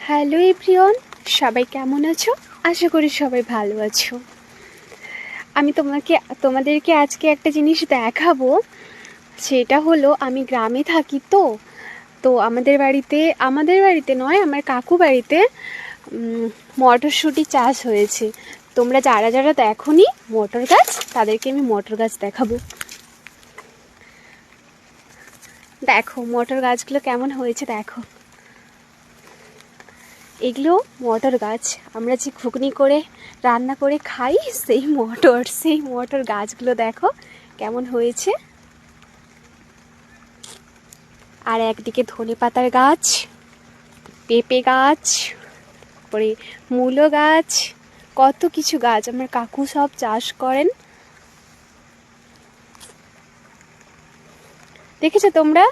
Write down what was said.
Hello everyone, সবাই কেমন আছো? আশা করি সবাই ভালো আছো। আমি তোমাদেরকে আজকে একটা জিনিস দেখাবো। সেটা হলো, আমি গ্রামে থাকি তো আমাদের বাড়িতে নয়, আমার কাকু বাড়িতে মটরশুঁটি চাষ হয়েছে। তোমরা যারা যারা দেখোনি মটর গাছ, তাদেরকে আমি মটর গাছ দেখাবো। দেখো মটর গাছগুলো কেমন হয়েছে দেখো। এগুলো মটর গাছ, আমরা যে ঘুগনি করে রান্না করে খাই, সেই মটর গাছগুলো দেখো কেমন হয়েছে। আর একদিকে ধনেপাতার গাছ, পেঁপে গাছ, তারপরে মূলো গাছ, কত কিছু গাছ আমার কাকু সব চাষ করেন। দেখেছো তোমরা?